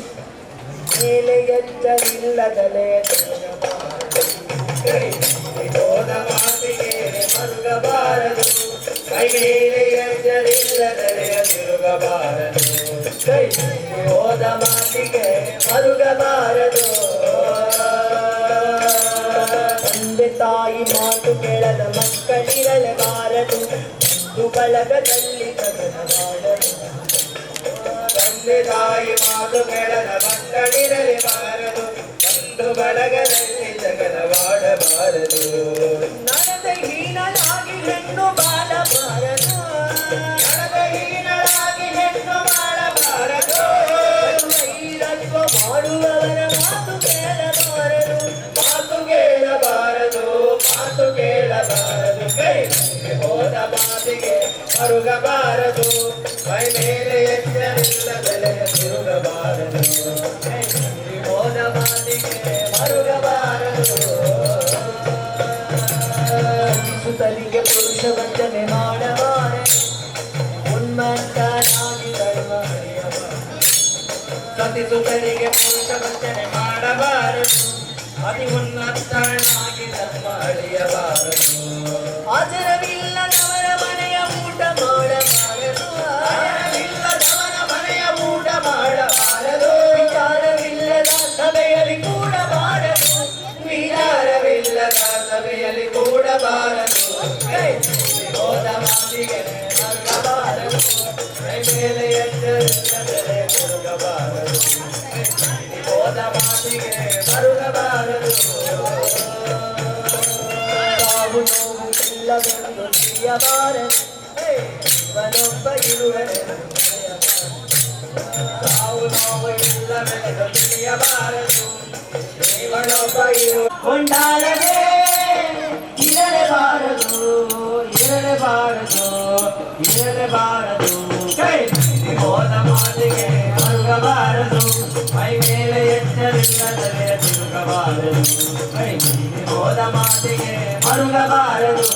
ಮೇಲೆ ಎಚ್ಚರಿಲ್ಲದಲೇ ಹೋದ ಮಾತಿಗೆ ಮರುಗಬಾರದು ಕೈ ಮೇಲೆ ಎಚ್ಚರಿಲ್ಲದಲೇ ತಿರುಗಬಾರದು ಕೈ ಹೋದ ಮಾತಿಗೆ ಮರುಗಬಾರದು ತಂದೆ ತಾಯಿ ಮಾತು ಕೇಳದ ಮಕ್ಕಳಿರಲೇಬಾರದು ಬಳಗದಲ್ಲಿ ತಗಡಬಾರದು ತಂದೆ ತಾಯಿ ಮಾತು ಕೇಳದ ಮಕ್ಕಳಿರಲೇಬಾರದು ಒಂದು ಬಳಗದಲ್ಲಿ ಜಗಳವಾಡಬಾರದು ನರದ ಹೀನರಾಗಿ ಹೆಣ್ಣು ಬಾಳಬಾರದು ನರದ ಹೀನರಾಗಿ ಹೆಣ್ಣು ಬಾಳಬಾರದು ವೈರತ್ವ ಮಾಡುವವರ ಮಾತು ಕೇಳಬಾರದು ಮಾತು ಕೇಳಬಾರದು ಮಾತು ಕೇಳಬಾರದು ಕೈ ಹೋದ ಮಾತಿಗೆ ಮರುಗಬಾರದು ಮೈ ಮೇಲೆ ಎಚ್ಚರಿಲ್ಲದಲೇ ತಿರುಗಬಾರದು ಹೋದ ಮಾತಿಗೆ ಮರುಗಬಾರದು ಸುತಲಿಗೆ ಪುರುಷ ವಂಚನೆ ಮಾಡಬಾರದು ಉನ್ಮತ್ತನಾಗಿ ಧರ್ಮ ಸತಿ ಸುತಲಿಗೆ ಪುರುಷ ವಂಚನೆ ಮಾಡಬಾರದು ಅತಿ ಉನ್ನತನಾಗಿ ಧರ್ಮ ಅಳಿಯಬಾರದು ಆಚರವಿಲ್ಲದವರ ಮನೆಯ ಊಟ ಮಾಡಬಾರದು ಆಚರವಿಲ್ಲದವರ ಮನೆಯ ಊಟ ಮಾಡಬಾರದು ವಿಚಾರವಿಲ್ಲದ ಸಭೆಯಲ್ಲಿ ಕೂಡಬಾರದು ವಿಚಾರವಿಲ್ಲದ ಸಭೆಯಲ್ಲಿ ಕೂಡಬಾರದು ಹೋದ ಮಾತಿಗೆ ಮರುಗಬಾರದು ಮೇಲೆ ಎಚ್ಚರಿಲ್ಲದೆ ತಿರುಗಬಾರದು ಹೋದ ಮಾತಿಗೆ ಮರುಗಬಾರದು ಸಾವು ನೋವು ಇಲ್ಲವೆಂದು ತಿಳಿಯಬಾರದು ಇವನೊಬ್ಬ ಇರುವನೆಂದು ಸಾವು ನೋವು ಇಲ್ಲವೆಂದು ತಿಳಿಯಬಾರದು ಇವನೊಬ್ಬ ಕೊಂಡಾಡದೆ ಇರಲೇಬಾರದು ಇರಲೇಬಾರದು ಇರಲೇಬಾರದು ಕೈ ಹೋದ ಮಾತಿಗೆ ಮರುಗಬಾರದು ಮೈ ಮೇಲೆ ಎಚ್ಚರಿಲ್ಲದಲೇ ತಿರುಗಬಾರದು ಕೈ ಹೋದ ಮಾತಿಗೆ ಮರುಗಬಾರದು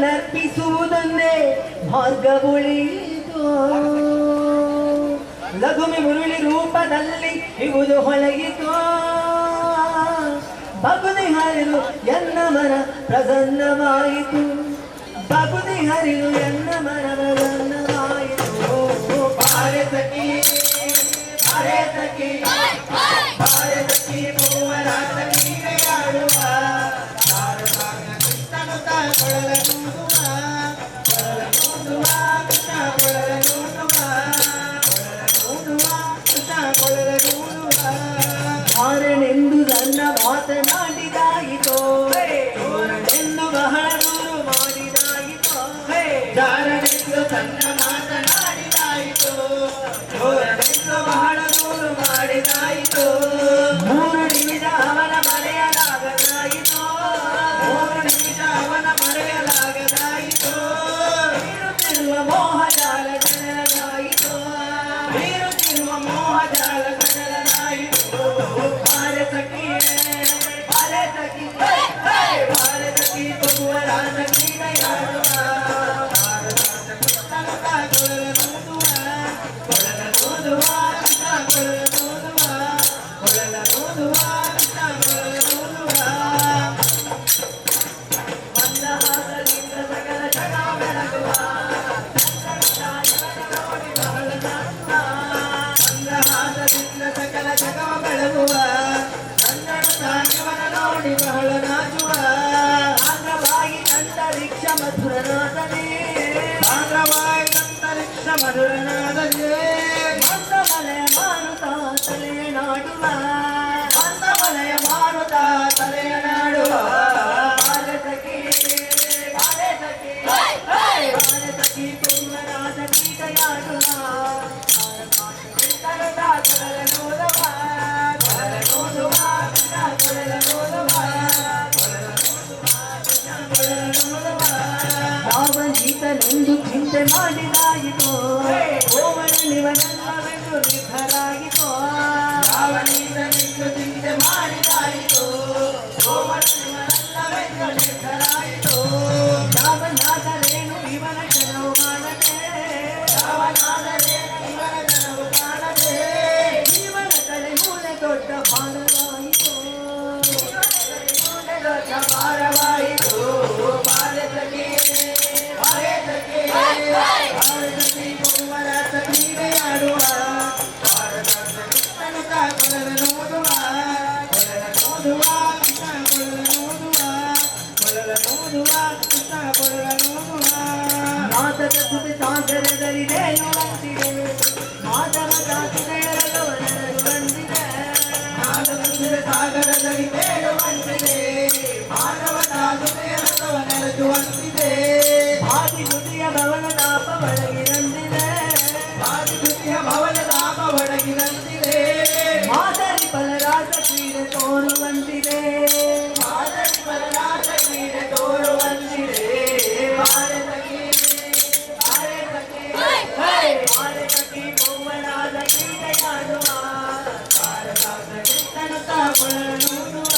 ಸಕಲವನ್ನರ್ಪಿಸುವುದನ್ನೇ ಮಾರ್ಗವುಳಿಯಿತು ಲಘುಮಿ ಮುರುಳಿ ರೂಪದಲ್ಲಿ ಇವುದು ಹೊಳಗಿತು ಬಗುದಿ ಹರಿದು ಎನ್ನ ಮನ ಪ್ರಸನ್ನವಾಯಿತು ಬಗುದಿ ಹರಿದು ಎನ್ನ ಮನ ಪ್ರಸನ್ನವಾಯಿತು ಭಾರತಕ್ಕೆ ಭಾರತಕ್ಕೆ ಭಾರತಕ್ಕೆ ಮೂವರಾದ ನೀರೆಯಾಡುವ ಕೃಷ್ಣನು ಕೊಳಲ ನೂದುವ ಕೊಳಲ ನೂದುವ ಕೃಷ್ಣ ಕೊಳಲ ನೂದುವ ಕೃಷ್ಣ ಕೊಳಲ ನೂದುವ ಧಾರಣೆಂದು ನನ್ನ ಮಾತನಾಡಿದಾಯಿತೋ ಧೋರಣೆಂದು ಬಹಳ ದೂರು ಮಾಡಿದಾಯಿತೋ ಧಾರಣೆಂದು ತನ್ನ ಮಾತನಾಡಿದಾಯಿತೋ ಧೋರಣೆಂದು ಬಹಳ ದೂರು ಮಾಡಿದಾಯಿತೋ 3 ನಿಮಿಷ ಅವನ ಮರೆಯಲಾಗದಾಯಿತೋ 3 ನಿಮಿಷ ಅವನ ಮರೆಯಲಾಗದಾಯಿತೋ ಬೀರುತ್ತಿರುವ ಮೋಹಜಾಲ ಜನರಾಯಿತೋ ಬೀರುತ್ತಿರುವ ಮೋಹಜಾಲ ಜನರಾಯಿತೋ ಭಾರತಕ್ಕೆ ಭಾರತಕ್ಕೆ ಭಾರತಕ್ಕೆ ಭಗವರಾನ ಕ್ರೀಡೆಯಾಡುವ ಕೊಳಲ ನೂದುವ ಕೊಳಲ ನೂದುವ ಕೃಷ್ಣ ಕೊಳಲ ನೂದುವ ಕೊಳಲ ನೂದುವ ಕೃಷ್ಣ ಕೊಳಲ ನೂದುವ ಮಂದಹಾಸದಿಂದ ಸಕಲ ಜಗ ಬೆಳಗುವ ಮಂದಹಾಸದಿಂದ ಸಕಲ ಜಗ ಬೆಳಗುವ ಕನ್ನಡ ಸಾಂಗವನ ನೋಡಿ ಬಹಳ ನಾಚುವ ಆಂಧ್ರವಾಗಿ ಅಂತರಿಕ್ಷ ಮಧುರನಾಥನೇ ಆಂಧ್ರವಾಗಿ ಅಂತರಿಕ್ಷ ಮಧುರನಾಥನೇ ಮಂದಮಲೆಯ ಮಾರುತ ತಲೆಯ ನಾಡುವ ಮಂದಮಲೆಯ ಮಾರುತ ತಲೆಯ ನಾಡುವ ಭಾರತಕ್ಕೆ ಮಾಡಿದಾಯಿತು ಓವರ ನಿವನೆಲ್ಲವೆಂದು ನಿರ್ಧಾರಾಗಿತು ಯಾವ ನೀತನೆಂದು ಚಿಂತೆ ಮಾಡಿದಾಯಿತು ಓವರ ನಿವನೆಲ್ಲವೆಂದು ನಿರ್ಧಾರಾಯಿತು ಯಾವನಾದರೇನು ಇವನ ಕೆಲವು ಮಾಡದೆ ಯಾವನಾದರೇನು ಇವನ ಕೆಲವು ಮಾಡದೆ ಜೀವನ ಕಡೆ ಮೂಲೆ ದೊಡ್ಡ ಭಾರವಾಯಿತು ದೊಡ್ಡ ಭಾರವಾಯಿತು ಭಾರತಕ್ಕೆ ಭಾರತಕ್ಕೆ ಭಾರತಕ್ಕೆ ಬಹುಮರಾತ ಕ್ರೀಡೆ ಆಡುವ ಭಾರತ ಕೊಲರ ನೋಡುವ ಕೊಲರ ನೋಡುವ ಕೃಷ್ಣ ಕೊಲರ ನೋಡುವ ಕೊಲರ ನೋಡುವ ಕೃಷ್ಣ ಕೊಲರ ನೋಡುವ ಮಾತದ ಸುದ್ದಿ ಸಾಗರದಲ್ಲಿ ತೇಲುವಂತಿದೆ ಮಾಧವ ದಾಸಿಗಳವನರು ಬಂದಿದೆ ಮಾಧವ ಸುದ್ದಿ ಸಾಗರದಲ್ಲಿ ತೇಲುವಂತಿದೆ ಮಾಧವ ದಾಸಿಗಳವನರು ಬಂದಿದೆ ಆದಿ ದುತಿಯ ಭವನ ದಾಪ ಒಳಗಿರಂದಿದೆ ಆದಿ ದುತಿಯ ಭವನ ದಾಪ ಒಳಗಿರಂದಿದೆ ಮಾದರಿ ಬಲರಾಜ ಕ್ರೀಡೆ ತೋರುವಂತಿದೆ ಮಾದರಿ ಬಲರಾಜ ಕ್ರೀಡೆ ತೋರುವಂತಿದೆ ಭಾರತಕ್ಕೆ ಭಾರತಕ್ಕೆ ಭಾರತಕ್ಕೆ ಬಹುವನಾದ ಕ್ರೀಡೆಯಾಡುವ ಭಾರತದ ಕೃಷ್ಣನು ತಾಕೊಳ ನೋಡುವ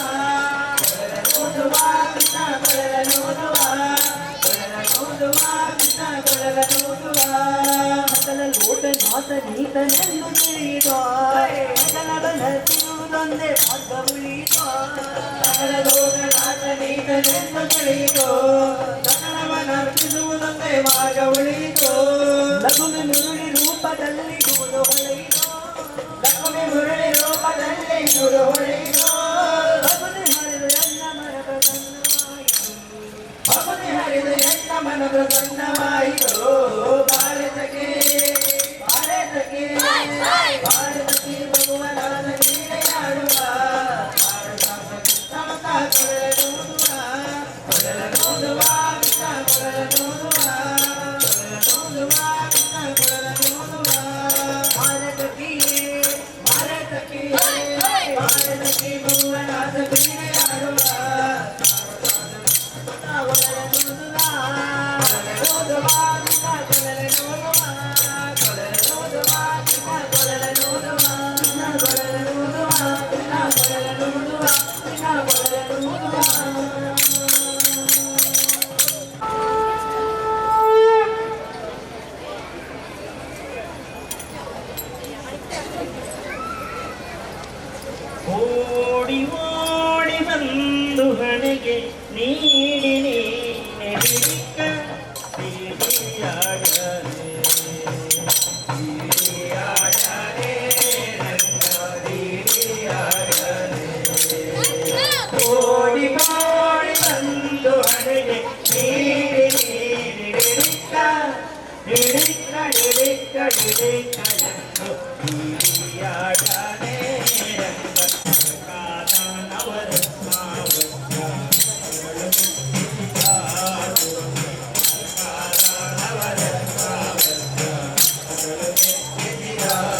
ನೋಡುವ ಕೃಷ್ಣ ಕೊಳಲ ನೋಡುವ ನೋಡುವ ಕೃಷ್ಣ ಕೊಳಲ ನೋಡುವ ಮಕ್ಕಳ ಲೋಟ ನಾಥ ನೀತನೆಂದು ತಿಳಿಯುವ ಮಕ್ಕಳ ಬಲ ತಿರುವುದೊಂದೇ ಭಾಗ ಉಳಿಯುವ ಮಕ್ಕಳ ಲೋಟ ನಾಥ ನೀತನೆಂದು ತಿಳಿಯುವ ಮಕ್ಕಳ ಬಲ ತಿರುವುದೊಂದೇ ಭಾಗ ಉಳಿಯಿತು ಲಘುಮೆ ಮುರುಳಿ ರೂಪದಲ್ಲಿ ಗುರು ಹೊಳೆಯಿತು ಲಘುಮೆ ಮುರುಳಿ ರೂಪದಲ್ಲಿ ಗುರು ಹೊಳೆಯಿತು ಲಘುನೆ ಹರಿದು ಎಲ್ಲ ಮನ ಪ್ರಸನ್ನವಾಯಿತು ಲಘುನೆ ಹರಿದು ಎಲ್ಲ ಮನ ಪ್ರಸನ್ನವಾಯಿತು ಭಾರತಕ್ಕೆ ಭಾರತಕ್ಕೆ ಭಾರತಕ್ಕೆ ಭಗವನಾದ ಕ್ರೀಡೆಯಾಡುವ ಭಾರತ ಕೊಳಲ ನೋಡುವ ಕೊಳಲ ನೋಡುವ ಕೃಷ್ಣ ಕೊಳಲ ನೋಡುವ ಕೊಳಲ ನೋಡುವ ಕೃಷ್ಣ ಕೊಳಲ ನೋಡುವ ಭಾರತಕ್ಕೆ ಭಾರತಕ್ಕೆ ಭಾರತಕ್ಕೆ ಭಗವನಾದ ಕ್ರೀಡೆಯಾಡುವ ಕೊಳಲ ನೋಡುವ ನೋಡುವ ಕೃಷ್ಣ ಕೊಳಲ ನೋಡುವ ಕೊಳಲ ನೋಡುವ ಕೃಷ್ಣ ಕೊಳಲ ನೋಡುವ ಕೃಷ್ಣ ಕೊಳಲ ನೋಡುವ ಕೃಷ್ಣ ಕೊಳಲ ನೋಡುವ ಕೃಷ್ಣ ಕೊಳಲ ನೋಡುವ ಓಡಿ ಓಡಿ ಬಂದು ಹಣೆಗೆ ನೀಡಿ ನೀನೆ ಬಿಡಿಕ ಹಿರಿಯಾಡನೆ ಹಿರಿಯಾಡನೆ ನನ್ನ ಹಿರಿಯಾಡನೆ ಓಡಿ ಓಡಿ ಬಂದು ಹಣೆಗೆ ನೀಡಿ ನೀನೆ ಬಿಡಿಕ ಹಿಡಿಕ ಹಿಡಿಕ ಹಿಡಿಕ ಎಂದು ಹಿರಿಯಾಡನೆ Yeah.